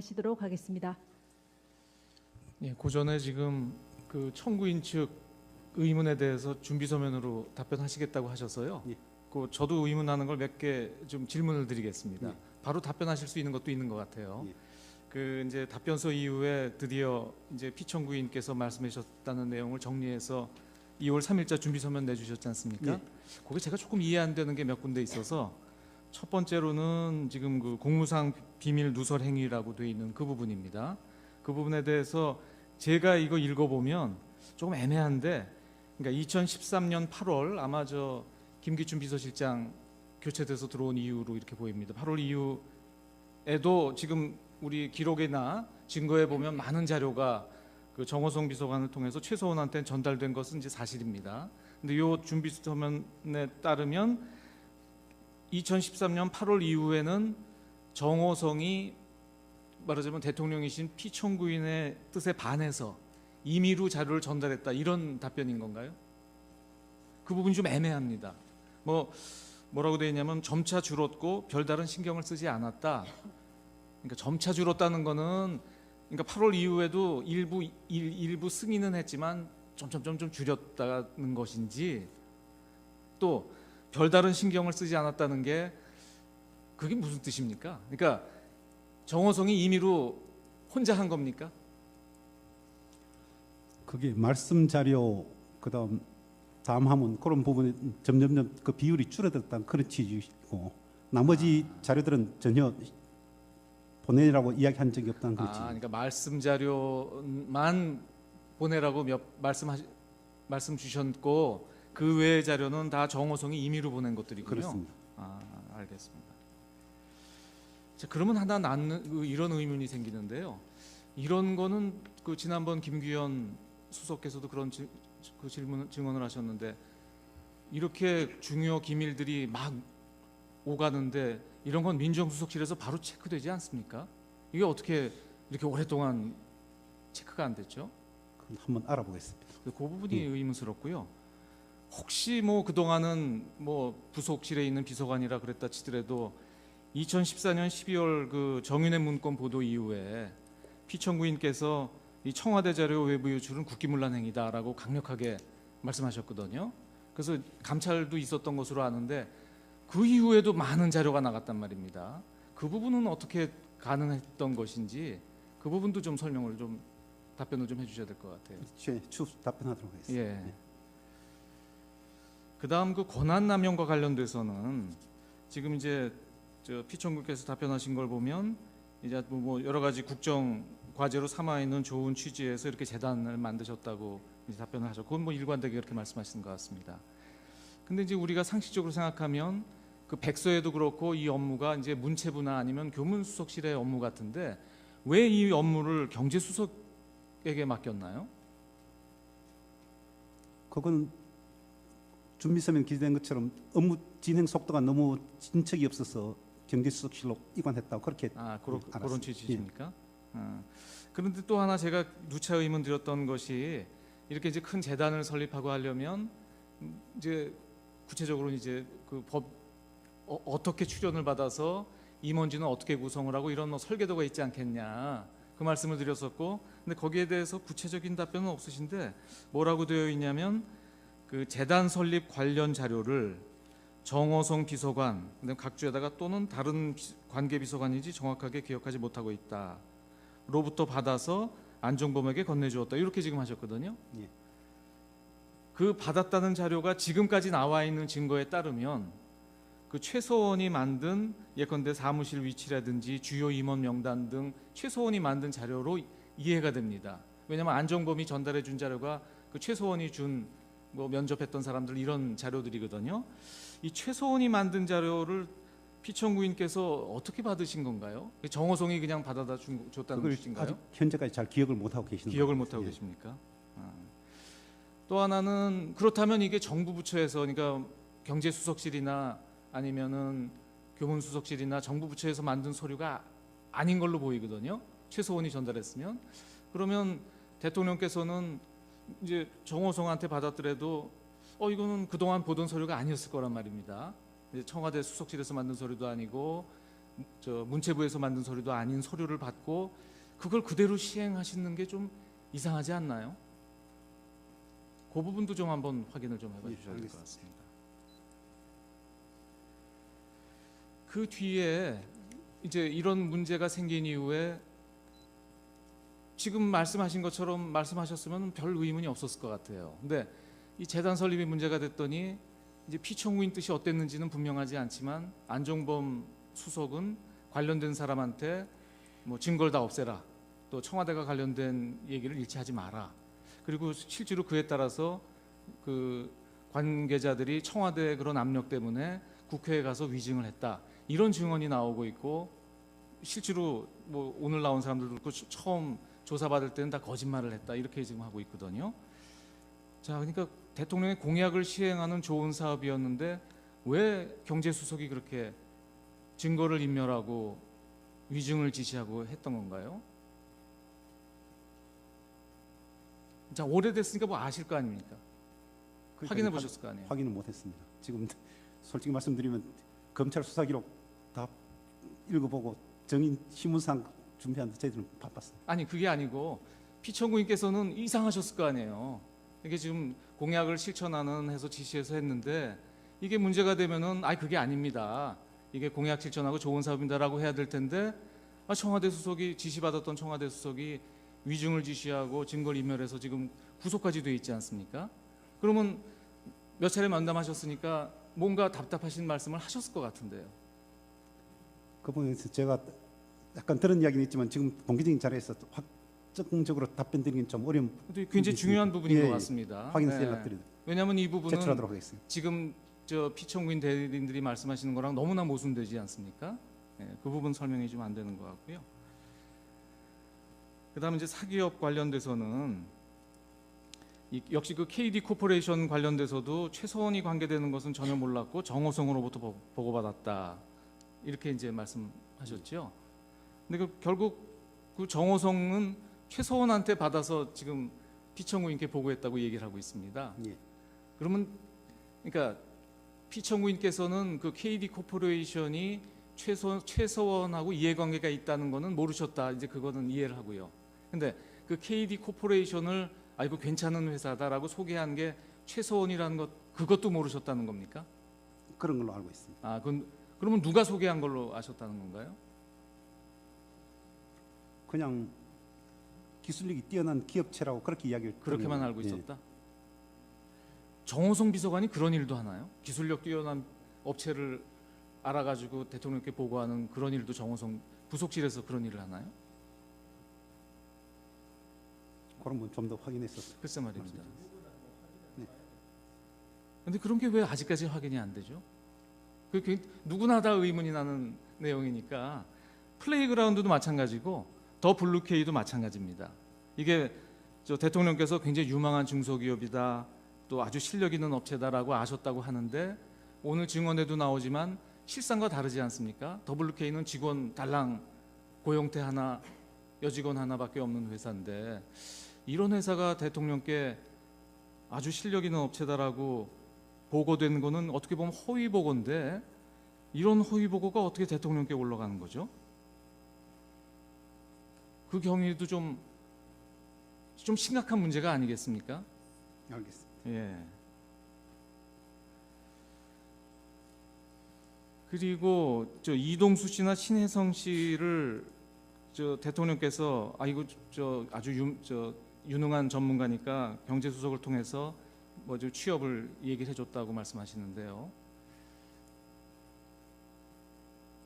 진행하시도록 하겠습니다. 예, 그 전에 지금 그 청구인 측 의문에 대해서 준비 서면으로 답변하시겠다고 하셔서요. 예. 그 저도 의문하는 걸 몇 개 좀 질문을 드리겠습니다. 예. 바로 답변하실 수 있는 것도 있는 것 같아요. 예. 그 이제 답변서 이후에 드디어 이제 피청구인께서 말씀하셨다는 내용을 정리해서 2월 3일자 준비 서면 내주셨지 않습니까? 예. 거기 제가 조금 이해 안 되는 게 몇 군데 있어서 첫 번째로는 지금 그 공무상 비밀 누설 행위라고 돼 있는 그 부분입니다. 그 부분에 대해서 제가 이거 읽어보면 조금 애매한데, 그러니까 2013년 8월 아마 저 김기춘 비서실장 교체돼서 들어온 이후로 이렇게 보입니다. 8월 이후에도 지금 우리 기록이나 증거에 보면 많은 자료가 그 정호성 비서관을 통해서 최소원한테 전달된 것은 이제 사실입니다. 근데 이 준비 서면에 따르면 2013년 8월 이후에는 정호성이 말하자면 대통령이신 피청구인의 뜻에 반해서 임의로 자료를 전달했다, 이런 답변인 건가요? 그 부분이 좀 애매합니다. 뭐라고 되어 있냐면 점차 줄었고 별다른 신경을 쓰지 않았다. 그러니까 점차 줄었다는 거는 그러니까 8월 이후에도 일부 승인은 했지만 점점 줄였다는 것인지, 또 별다른 신경을 쓰지 않았다는 게 그게 무슨 뜻입니까? 그러니까 정호성이 임의로 혼자 한 겁니까? 그게 말씀 자료 그다음 다음 하면 그런 부분에 점점 그 비율이 줄어들었다는 그런 취지이고, 나머지 자료들은 전혀 보내라고 이야기한 적이 없다는 그런 취지. 그러니까 말씀 자료만 보내라고 말씀 주셨고 그 외의 자료는 다 정호성이 임의로 보낸 것들이군요. 그렇습니다. 알겠습니다. 자, 그러면 하나 이런 의문이 생기는데요. 이런 거는 그 지난번 김규현 수석께서도 그런 그 증언을 하셨는데, 이렇게 중요 기밀들이 막 오가는데 이런 건 민정수석실에서 바로 체크되지 않습니까? 이게 어떻게 이렇게 오랫동안 체크가 안 됐죠? 그건 한번 알아보겠습니다. 그 부분이 의문스럽고요. 혹시 뭐 그동안은 뭐 부속실에 있는 비서관이라 그랬다 치더라도 2014년 12월 그 정윤회 문건 보도 이후에 피청구인께서 이 청와대 자료 외부 유출은 국기문란 행위다라고 강력하게 말씀하셨거든요. 그래서 감찰도 있었던 것으로 아는데 그 이후에도 많은 자료가 나갔단 말입니다. 그 부분은 어떻게 가능했던 것인지 그 부분도 좀 설명을 좀 답변을 좀 해주셔야 될 것 같아요. 추후 답변하도록 하겠습니다. 예. 네. 그다음 그 권한 남용과 관련돼서는 지금 이제 저 피청구께서 답변하신 걸 보면 이제 뭐 여러 가지 국정 과제로 삼아 있는 좋은 취지에서 이렇게 재단을 만드셨다고 이제 답변을 하셨고, 그건 뭐 일관되게 그렇게 말씀하시는 것 같습니다. 근데 이제 우리가 상식적으로 생각하면 그 백서에도 그렇고 이 업무가 이제 문체부나 아니면 교문수석실의 업무 같은데 왜 이 업무를 경제수석에게 맡겼나요? 그건 준비서면 기재된 것처럼 업무 진행 속도가 너무 진척이 없어서 경제수석실로 이관했다고 그렇게 그런 알았습니다. 취지십니까? 그런데 또 하나 제가 누차 의문 드렸던 것이, 이렇게 이제 큰 재단을 설립하고 하려면 이제 구체적으로 이제 그 법 어떻게 출연을 받아서 임원진은 어떻게 구성을 하고 이런 뭐 설계도가 있지 않겠냐, 그 말씀을 드렸었고, 근데 거기에 대해서 구체적인 답변은 없으신데 뭐라고 되어 있냐면 그 재단 설립 관련 자료를 정호성 비서관, 그다음 각주에다가 또는 다른 관계 비서관인지 정확하게 기억하지 못하고 있다. 로부터 받아서 안종범에게 건네주었다. 이렇게 지금 하셨거든요. 예. 그 받았다는 자료가 지금까지 나와 있는 증거에 따르면 그 최소원이 만든 예컨대 사무실 위치라든지 주요 임원 명단 등 최소원이 만든 자료로 이해가 됩니다. 왜냐하면 안종범이 전달해 준 자료가 그 최소원이 준 뭐 면접했던 사람들 이런 자료들이거든요. 이 최소원이 만든 자료를 피청구인께서 어떻게 받으신 건가요? 정호성이 그냥 받아다 줬다는 그걸 것인가요? 아직 현재까지 잘 기억을 못 하고 계시는 기억을 것 못 하고 같아요. 계십니까? 또 하나는 그렇다면 이게 정부 부처에서, 그러니까 경제수석실이나 아니면은 교문수석실이나 정부 부처에서 만든 서류가 아닌 걸로 보이거든요. 최소원이 전달했으면. 그러면 대통령께서는 이제 정호성한테 받았더라도 이거는 그동안 보던 서류가 아니었을 거란 말입니다. 이제 청와대 수석실에서 만든 서류도 아니고 저 문체부에서 만든 서류도 아닌 서류를 받고 그걸 그대로 시행하시는 게 좀 이상하지 않나요? 그 부분도 좀 한번 확인을 좀 해봐 주셔야 될 것 같습니다. 그 뒤에 이제 이런 문제가 생긴 이후에 지금 말씀하신 것처럼 말씀하셨으면 별 의문이 없었을 것 같아요. 근데 이 재단 설립이 문제가 됐더니 이제 피청구인 뜻이 어땠는지는 분명하지 않지만 안종범 수석은 관련된 사람한테 뭐 증거를 다 없애라, 또 청와대가 관련된 얘기를 일치하지 마라. 그리고 실제로 그에 따라서 그 관계자들이 청와대의 그런 압력 때문에 국회에 가서 위증을 했다. 이런 증언이 나오고 있고 실제로 뭐 오늘 나온 사람들도 그렇고 처음 조사받을 때는 다 거짓말을 했다. 이렇게 지금 하고 있거든요. 자, 그러니까 대통령의 공약을 시행하는 좋은 사업이었는데 왜 경제수석이 그렇게 증거를 인멸하고 위증을 지시하고 했던 건가요? 자, 오래됐으니까 뭐 아실 거 아닙니까? 확인해 보셨을 거 아니에요? 확인을 못했습니다. 지금 솔직히 말씀드리면 검찰 수사 기록 다 읽어보고 정인 신문상 준비하는데 저희들은 바빴어요. 아니 그게 아니고 피청구인께서는 이상하셨을 거 아니에요. 이게 지금 공약을 실천하는 해서 지시해서 했는데 이게 문제가 되면은 그게 아닙니다. 이게 공약 실천하고 좋은 사업입니다라고 해야 될 텐데 청와대 수석이 지시받았던 청와대 수석이 위증을 지시하고 증거를 인멸해서 지금 구속까지 돼 있지 않습니까? 그러면 몇 차례 만남하셨으니까 뭔가 답답하신 말씀을 하셨을 것 같은데요. 그 부분에서 제가 약간 들은 이야기는 있지만 지금 공개적인 자리에서 확정적으로 답변 드리긴 좀 어려운 근데 굉장히 중요한 부분인 예, 것 같습니다. 확인해서 연락드리도록 왜냐하면 이 부분은 제출하도록 하겠습니다. 지금 저 피청구인 대리인들이 말씀하시는 거랑 너무나 모순되지 않습니까? 그 부분 설명이 좀 안 되는 것 같고요. 그다음에 이제 사기업 관련돼서는 역시 그 KD 코퍼레이션 관련돼서도 최서원이 관계되는 것은 전혀 몰랐고 정호성으로부터 보고받았다 이렇게 이제 말씀하셨죠. 근데 결국 그 정호성은 최서원한테 받아서 지금 피청구인께 보고했다고 얘기를 하고 있습니다. 예. 그러면 그러니까 피청구인께서는 그 KD 코퍼레이션이 최서원하고 이해관계가 있다는 거는 모르셨다. 이제 그거는 이해를 하고요. 근데 그 KD 코퍼레이션을 이거 괜찮은 회사다라고 소개한 게 최서원이라는 것 그것도 모르셨다는 겁니까? 그런 걸로 알고 있습니다. 그러면 누가 소개한 걸로 아셨다는 건가요? 그냥 기술력이 뛰어난 기업체라고 그렇게 이야기를 그렇게만 들었는데, 알고 예. 있었다. 정호성 비서관이 그런 일도 하나요? 기술력 뛰어난 업체를 알아가지고 대통령께 보고하는 그런 일도 정호성 부속실에서 그런 일을 하나요? 그런 건 좀 더 확인했었어요. 글쎄 말입니다. 네. 근데 그런 게 왜 아직까지 확인이 안 되죠? 그게 누구나 다 의문이 나는 내용이니까 플레이그라운드도 마찬가지고 더 블루케이도 마찬가지입니다. 이게 저 대통령께서 굉장히 유망한 중소기업이다, 또 아주 실력 있는 업체다라고 아셨다고 하는데 오늘 증언에도 나오지만 실상과 다르지 않습니까? 더블유케이는 직원 달랑 고용태 하나, 여직원 하나밖에 없는 회사인데 이런 회사가 대통령께 아주 실력 있는 업체다라고 보고된 거는 어떻게 보면 허위 보고인데 이런 허위 보고가 어떻게 대통령께 올라가는 거죠? 그 경위도 좀 심각한 문제가 아니겠습니까? 알겠습니다. 예. 그리고 저 이동수 씨나 신혜성 씨를 저 대통령께서 이거 저 아주 유능한 전문가니까 경제수석을 통해서 뭐 저 취업을 얘기를 해줬다고 말씀하시는데요.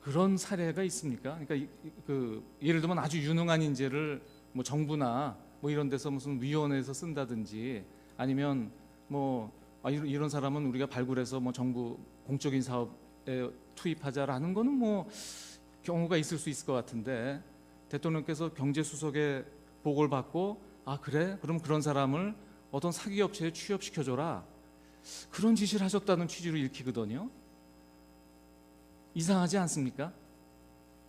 그런 사례가 있습니까? 그러니까 그 예를 들면 아주 유능한 인재를 뭐 정부나 뭐 이런 데서 무슨 위원회에서 쓴다든지 아니면 뭐 이런 사람은 우리가 발굴해서 뭐 정부 공적인 사업에 투입하자라는 거는 뭐 경우가 있을 수 있을 것 같은데 대통령께서 경제수석의 보고를 받고 그래? 그럼 그런 사람을 어떤 사기업체에 취업시켜줘라 그런 지시를 하셨다는 취지로 읽히거든요. 이상하지 않습니까?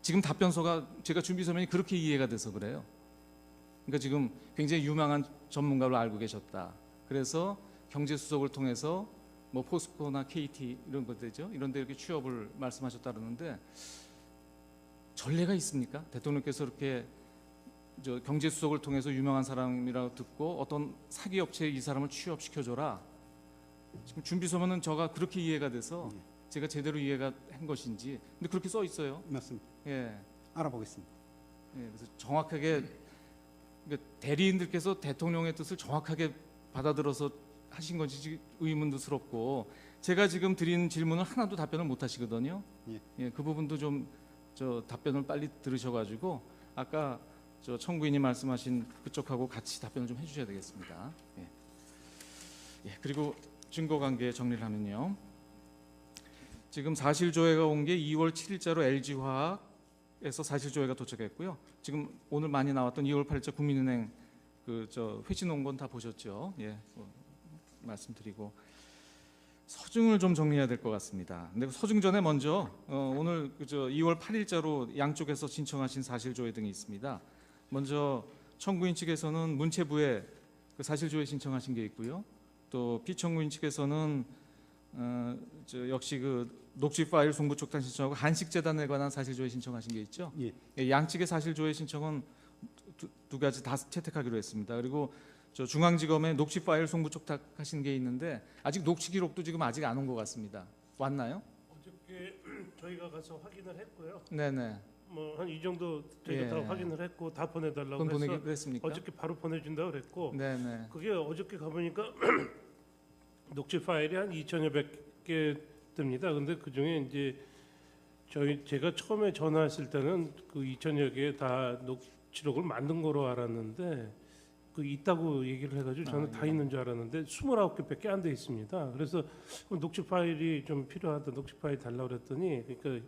지금 답변서가 제가 준비 서면이 그렇게 이해가 돼서 그래요. 그러니까 지금 굉장히 유망한 전문가로 알고 계셨다. 그래서 경제수석을 통해서 뭐 포스코나 KT 이런 것들이죠. 이런 데 이렇게 취업을 말씀하셨다 그러는데 전례가 있습니까? 대통령께서 이렇게 저 경제수석을 통해서 유명한 사람이라고 듣고 어떤 사기 업체에 이 사람을 취업시켜줘라. 지금 준비서면은 저가 그렇게 이해가 돼서 제가 제대로 이해가 한 것인지, 근데 그렇게 써 있어요. 맞습니다. 예, 알아보겠습니다. 예, 그래서 정확하게 대리인들께서 대통령의 뜻을 정확하게 받아들어서 하신 건지 의문스럽고, 제가 지금 드린 질문을 하나도 답변을 못 하시거든요. 예. 예, 그 부분도 좀 저 답변을 빨리 들으셔가지고 아까 저 청구인이 말씀하신 그쪽하고 같이 답변을 좀 해주셔야 되겠습니다. 예. 예, 그리고 증거 관계 정리를 하면요. 지금 사실조회가 온 게 2월 7일자로 LG화학에서 사실조회가 도착했고요. 지금 오늘 많이 나왔던 2월 8일자 국민은행 그 저 회신 온 건 다 보셨죠? 예, 말씀드리고 서증을 좀 정리해야 될 것 같습니다. 근데 서증 전에 먼저 오늘 그저 2월 8일자로 양쪽에서 신청하신 사실조회 등이 있습니다. 먼저 청구인 측에서는 문체부에 그 사실조회 신청하신 게 있고요. 또 피청구인 측에서는 역시 그 녹취 파일 송부 촉탁 신청하고 한식재단에 관한 사실조회 신청하신 게 있죠. 예. 예, 양측의 사실조회 신청은 두 가지 다 채택하기로 했습니다. 그리고 저 중앙지검에 녹취 파일 송부 촉탁하신 게 있는데 아직 녹취 기록도 지금 아직 안 온 것 같습니다. 왔나요? 어저께 저희가 가서 확인을 했고요. 네네. 뭐 한 이 정도 저희가 예. 다 확인을 했고 다 보내달라고 그건 해서 보내기로 했습니까? 어저께 바로 보내준다고 그랬고 네네. 그게 어저께 가보니까 녹취 파일이 한 2,000여 개 뜹니다. 근데 그 중에 이제 제가 처음에 전화했을 때는 그 2,000여 개 다 녹취록을 만든 거로 알았는데 그 있다고 얘기를 해가지고 저는 다 있는 줄 알았는데 29개밖에 안 돼 있습니다. 그래서 녹취 파일이 좀 필요하다, 녹취 파일 달라고 그랬더니 그러니까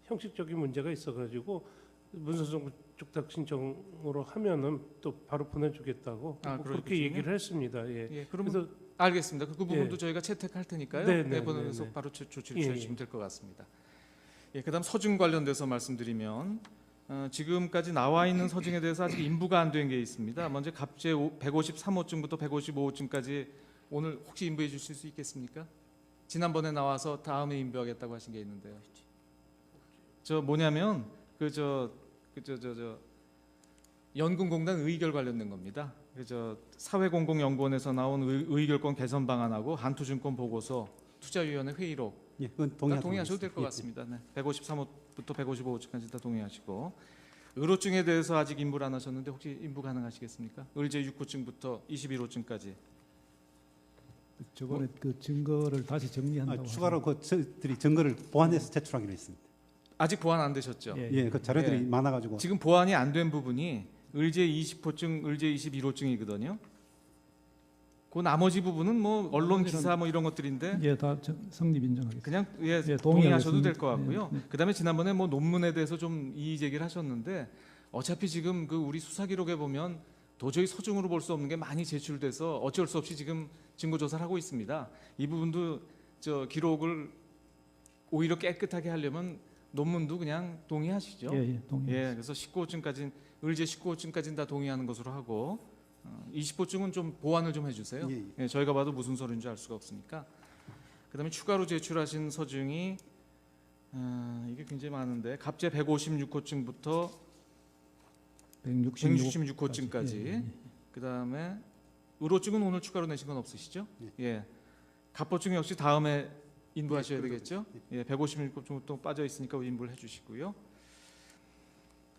형식적인 문제가 있어가지고 문서송 촉탁 신청으로 하면은 또 바로 보내주겠다고 뭐 그렇게 그러겠군요. 얘기를 했습니다. 예. 예, 그럼 그래서 알겠습니다. 그 부분도 예. 저희가 채택할 테니까요. 네, 네, 네, 보내서 네, 네. 바로 조치를 예, 취해주시면 될 것 같습니다. 예, 그다음 서증 관련돼서 말씀드리면 지금까지 나와 있는 서증에 대해서 아직 인부가 안 된 게 있습니다. 먼저 갑제 153호증부터 155호증까지 오늘 혹시 인부해 주실 수 있겠습니까? 지난번에 나와서 다음에 인부하겠다고 하신 게 있는데요. 저 뭐냐면 연금공단 의결 관련된 겁니다. 그저 사회공공연구원에서 나온 의결권 개선 방안하고 한투증권 보고서 투자위원회 회의록 예, 그건 다 동의하셔도 될 것 예, 같습니다. 네. 153호부터 155호까지 다 동의하시고 의료증에 대해서 아직 인부를 안 하셨는데 혹시 인부 가능하시겠습니까? 의제 6호증부터 21호증까지. 저번에 그 증거를 다시 정리한다고 추가로 그 저희들이 증거를 보완해서 제출하기로 했습니다. 아직 보완 안 되셨죠? 예. 예, 그 자료들이 예. 많아가지고 지금 보완이 안 된 부분이 의제 20호증, 의제 21호증이거든요. 그 나머지 부분은 뭐 언론 기사 뭐 이런 것들인데 예, 다 성립 인정하겠습니다. 그냥 예, 동의하셔도 될 동의하겠습니다. 것 같고요. 예, 예. 그다음에 지난번에 뭐 논문에 대해서 좀 이의 제기를 하셨는데 어차피 지금 그 우리 수사 기록에 보면 도저히 서중으로 볼 수 없는 게 많이 제출돼서 어쩔 수 없이 지금 증거 조사를 하고 있습니다. 이 부분도 저 기록을 오히려 깨끗하게 하려면 논문도 그냥 동의하시죠. 예, 예, 동의. 예, 그래서 19호증까지 의제 19호증까지는 다 동의하는 것으로 하고 20호증은 좀 보완을 좀 해주세요. 예, 예. 예, 저희가 봐도 무슨 서류인지 알 수가 없으니까. 그다음에 추가로 제출하신 서증이 이게 굉장히 많은데 갑제 156호증부터 166호증까지. 예, 예. 그다음에 의료증은 오늘 추가로 내신 건 없으시죠? 예. 예. 갑보증 역시 다음에 인부하셔야 예, 되겠죠? 예, 156호증 빠져 있으니까 인부를 해주시고요.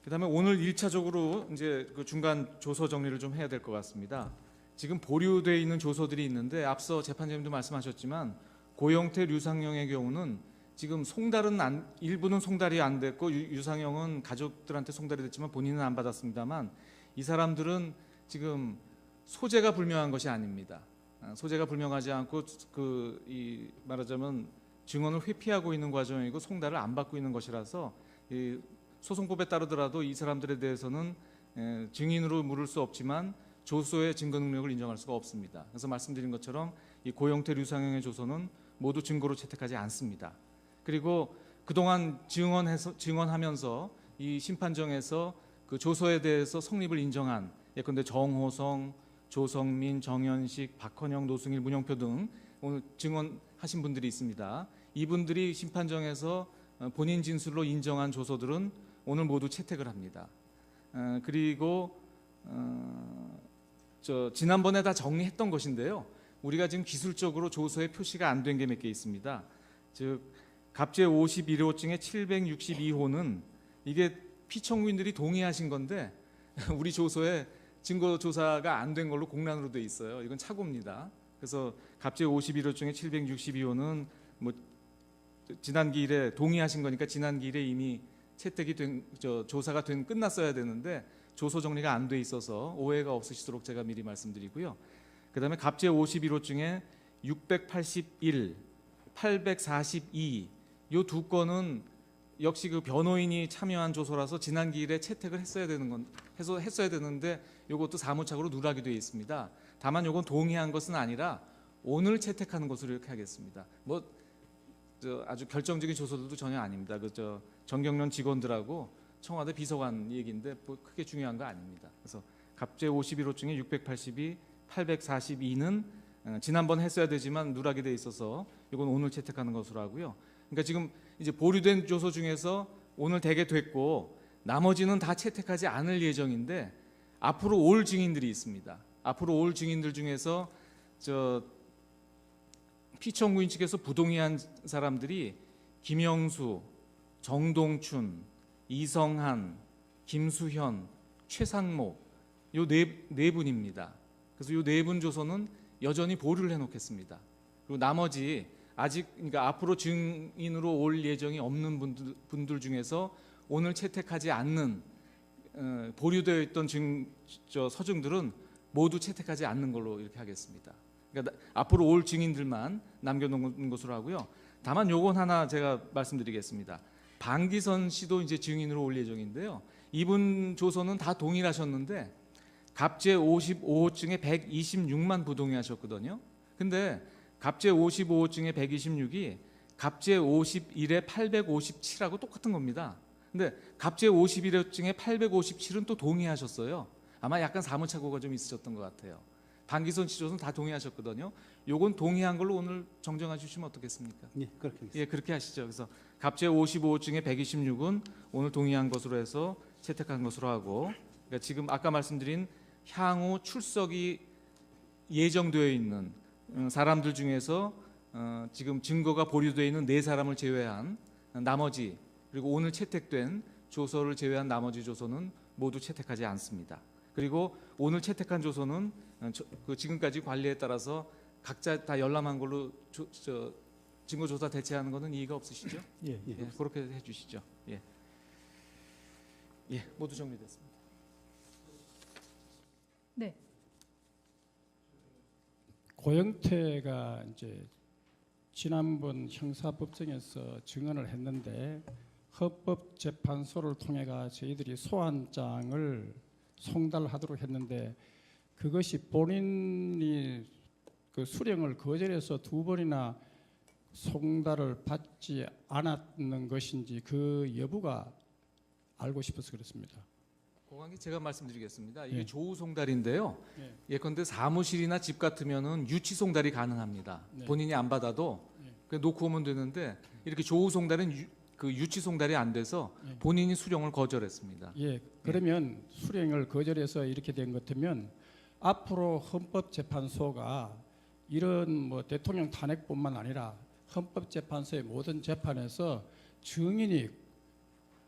그다음에 오늘 1차적으로 이제 그 중간 조서 정리를 좀 해야 될 것 같습니다. 지금 보류되어 있는 조서들이 있는데 앞서 재판장님도 말씀하셨지만 고영태, 류상영의 경우는 지금 일부는 송달이 안 됐고 유상영은 가족들한테 송달이 됐지만 본인은 안 받았습니다만 이 사람들은 지금 소재가 불명한 것이 아닙니다. 소재가 불명하지 않고 말하자면 증언을 회피하고 있는 과정이고 송달을 안 받고 있는 것이라서 이 소송법에 따르더라도 이 사람들에 대해서는 증인으로 물을 수 없지만 조서의 증거 능력을 인정할 수가 없습니다. 그래서 말씀드린 것처럼 이 고영태, 류상영의 조서는 모두 증거로 채택하지 않습니다. 그리고 그동안 증언하면서 이 심판정에서 그 조서에 대해서 성립을 인정한 예컨대 정호성, 조성민, 정현식, 박헌영, 노승일, 문영표 등 오늘 증언하신 분들이 있습니다. 이분들이 심판정에서 본인 진술로 인정한 조서들은 오늘 모두 채택을 합니다. 그리고 지난번에 다 정리했던 것인데요. 우리가 지금 기술적으로 조서에 표시가 안 된 게 몇 개 있습니다. 즉 갑제 51호증의 762호는 이게 피청구인들이 동의하신 건데 우리 조서에 증거 조사가 안 된 걸로 공란으로 돼 있어요. 이건 착오입니다. 그래서 갑제 51호증의 762호는 뭐 지난 기일에 동의하신 거니까 지난 기일에 이미 채택이 된 조사가 된 끝났어야 되는데 조서 정리가 안 돼 있어서 오해가 없으시도록 제가 미리 말씀드리고요. 그다음에 갑제 51호증에 681, 842 요 두 건은 역시 그 변호인이 참여한 조서라서 지난 기일에 채택을 했어야 되는데 요것도 사무착오로 누락이 되어 있습니다. 다만 요건 동의한 것은 아니라 오늘 채택하는 것으로 이렇게 하겠습니다. 아주 결정적인 조서들도 전혀 아닙니다. 정경련 직원들하고 청와대 비서관 얘기인데 크게 중요한 거 아닙니다. 그래서 갑제 51호증에 682, 842는 지난번 했어야 되지만 누락이 돼 있어서 이건 오늘 채택하는 것으로 하고요. 그러니까 지금 이제 보류된 조서 중에서 오늘 되게 됐고 나머지는 다 채택하지 않을 예정인데 앞으로 올 증인들이 있습니다. 앞으로 올 증인들 중에서 피청구인 측에서 부동의한 사람들이 김영수, 정동춘, 이성한, 김수현, 최상목 요 네 분입니다. 그래서 요 네 분 조서는 여전히 보류를 해놓겠습니다. 그리고 나머지 아직 그러니까 앞으로 증인으로 올 예정이 없는 분들 중에서 오늘 채택하지 않는 보류되어 있던 서증들은 모두 채택하지 않는 걸로 이렇게 하겠습니다. 그러니까 앞으로 올 증인들만 남겨놓은 것으로 하고요. 다만 요건 하나 제가 말씀드리겠습니다. 방기선 씨도 이제 증인으로 올 예정인데요. 이분 조서는 다 동일하셨는데 갑제 55호증에 126만 부동의하셨거든요. 근데 갑제 55호증에 126이 갑제 51에 857하고 똑같은 겁니다. 근데 갑제 51호증에 857은 또 동의하셨어요. 아마 약간 사무착오가 좀 있으셨던 것 같아요. 방기선 씨 조서는 다 동의하셨거든요. 요건 동의한 걸로 오늘 정정해 주시면 어떻겠습니까? 예, 그렇게 하겠습니다. 예, 그렇게 하시죠. 그래서 갑제 55호증에 126은 오늘 동의한 것으로 해서 채택한 것으로 하고, 그러니까 지금 아까 말씀드린 향후 출석이 예정되어 있는 사람들 중에서 지금 증거가 보류되어 있는 4사람을 제외한 나머지, 그리고 오늘 채택된 조서를 제외한 나머지 조서는 모두 채택하지 않습니다. 그리고 오늘 채택한 조서는 지금까지 관리에 따라서 각자 다 열람한 걸로 증거조사 대체하는 것은 이의가 없으시죠? 예. 예, 그렇게 해주시죠. 예, 모두 정리됐습니다. 네. 고영태가 이제 지난번 형사법정에서 증언을 했는데 헌법재판소를 통해가 저희들이 소환장을 송달하도록 했는데 그것이 본인이 그 수령을 거절해서 2번이나 송달을 받지 않았는 것인지 그 여부가 알고 싶어서 그렇습니다. 고관계 제가 말씀드리겠습니다. 이게 예. 조우 송달인데요. 예. 예컨대 사무실이나 집 같으면은 유치 송달이 가능합니다. 네. 본인이 안 받아도 예. 그냥 놓고 오면 되는데 이렇게 조우 송달은 그 유치 송달이 안 돼서 예. 본인이 수령을 거절했습니다. 예, 그러면 수령을 거절해서 이렇게 된 것 같으면 앞으로 헌법재판소가 이런 뭐 대통령 탄핵뿐만 아니라 헌법재판소의 모든 재판에서 증인이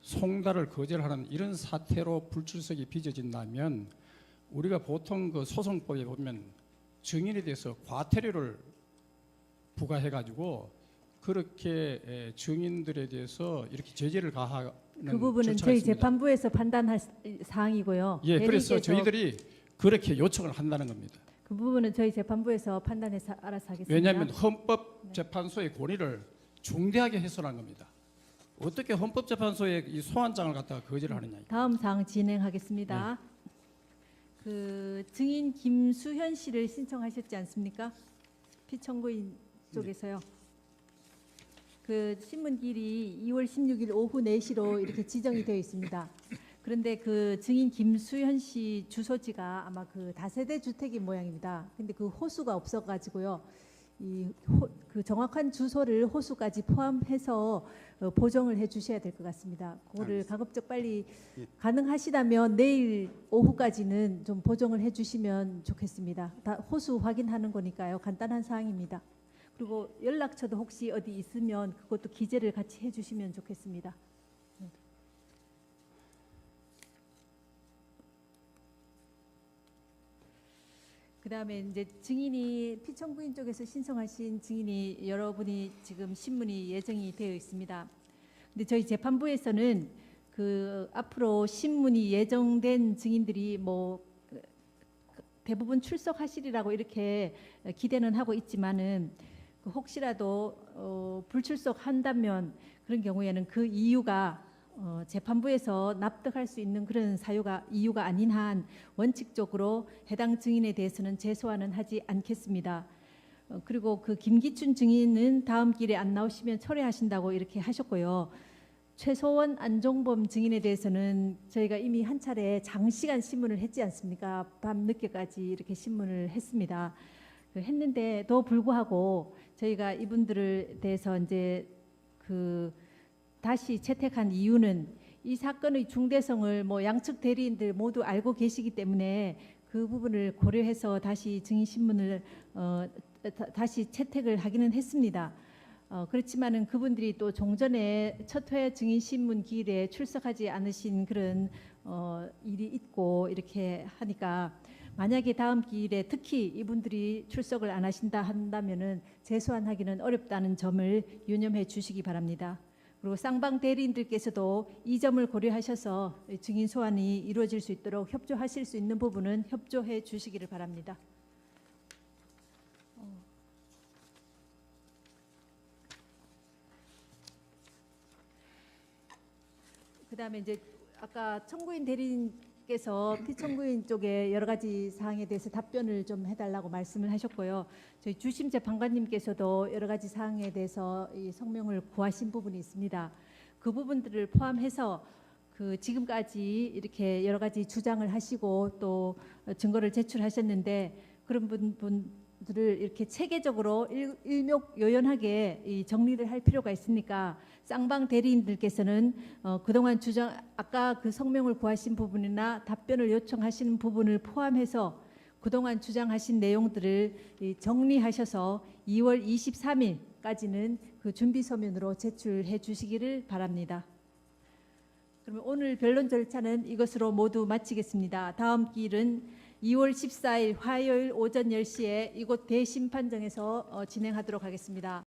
송달을 거절하는 이런 사태로 불출석이 빚어진다면 우리가 보통 그 소송법에 보면 증인에 대해서 과태료를 부과해가지고 그렇게 증인들에 대해서 이렇게 제재를 가하는 그 부분은 절차가 저희 있습니다. 재판부에서 판단할 사항이고요. 예, 그래서 대리께서 저희들이 그렇게 요청을 한다는 겁니다. 그 부분은 저희 재판부에서 판단해서 알아서 하겠습니다. 왜냐하면 헌법재판소의 권위를 중대하게 훼손한 겁니다. 어떻게 헌법재판소의 이 소환장을 갖다가 거절을 하느냐. 다음 사항 진행하겠습니다. 그 증인 김수현 씨를 신청하셨지 않습니까? 피청구인 쪽에서요. 그 신문길이 2월 16일 오후 4시로 이렇게 지정이 되어 있습니다. 그런데 그 증인 김수현 씨 주소지가 아마 그 다세대 주택인 모양입니다. 근데 그 호수가 없어가지고요. 이 그 정확한 주소를 호수까지 포함해서 보정을 해주셔야 될 것 같습니다. 그거를 알겠습니다. 가급적 빨리 예. 가능하시다면 내일 오후까지는 좀 보정을 해주시면 좋겠습니다. 다 호수 확인하는 거니까요. 간단한 사항입니다. 그리고 연락처도 혹시 어디 있으면 그것도 기재를 같이 해주시면 좋겠습니다. 그다음에 이제 증인이 피청구인 쪽에서 신청하신 증인이 여러분이 지금 신문이 예정이 되어 있습니다. 근데 저희 재판부에서는 그 앞으로 신문이 예정된 증인들이 뭐 대부분 출석하시리라고 이렇게 기대는 하고 있지만은 그 혹시라도 불출석한다면 그런 경우에는 그 이유가 재판부에서 납득할 수 있는 그런 이유가 아닌 한 원칙적으로 해당 증인에 대해서는 재소환은 하지 않겠습니다. 그리고 그 김기춘 증인은 다음 길에 안 나오시면 철회하신다고 이렇게 하셨고요. 최소원 안종범 증인에 대해서는 저희가 이미 한 차례 장시간 신문을 했지 않습니까? 밤 늦게까지 이렇게 신문을 했습니다. 했는데도 불구하고 저희가 이분들에 대해서 이제 그 다시 채택한 이유는 이 사건의 중대성을 뭐 양측 대리인들 모두 알고 계시기 때문에 그 부분을 고려해서 다시 증인 신문을 다시 채택을 하기는 했습니다. 그렇지만은 그분들이 또 종전에 첫 회 증인 신문 기일에 출석하지 않으신 그런 일이 있고 이렇게 하니까 만약에 다음 기일에 특히 이분들이 출석을 안 하신다 한다면은 재소환하기는 어렵다는 점을 유념해 주시기 바랍니다. 그리고 쌍방 대리인들께서도 이 점을 고려하셔서 증인 소환이 이루어질 수 있도록 협조하실 수 있는 부분은 협조해 주시기를 바랍니다. 그다음에 이제 아까 청구인 대리인께서 피청구인 쪽에 여러 가지 사항에 대해서 답변을 좀 해달라고 말씀을 하셨고요. 저희 주심 재판관님께서도 여러 가지 사항에 대해서 이 성명을 구하신 부분이 있습니다. 그 부분들을 포함해서 그 지금까지 이렇게 여러 가지 주장을 하시고 또 증거를 제출하셨는데 그런 분들을 이렇게 체계적으로 일목요연하게 이 정리를 할 필요가 있으니까 쌍방 대리인들께서는 그동안 주장 아까 그 성명을 구하신 부분이나 답변을 요청하신 부분을 포함해서 그동안 주장하신 내용들을 정리하셔서 2월 23일까지는 그 준비 서면으로 제출해 주시기를 바랍니다. 그러면 오늘 변론 절차는 이것으로 모두 마치겠습니다. 다음 기일은 2월 14일 화요일 오전 10시에 이곳 대심판정에서 진행하도록 하겠습니다.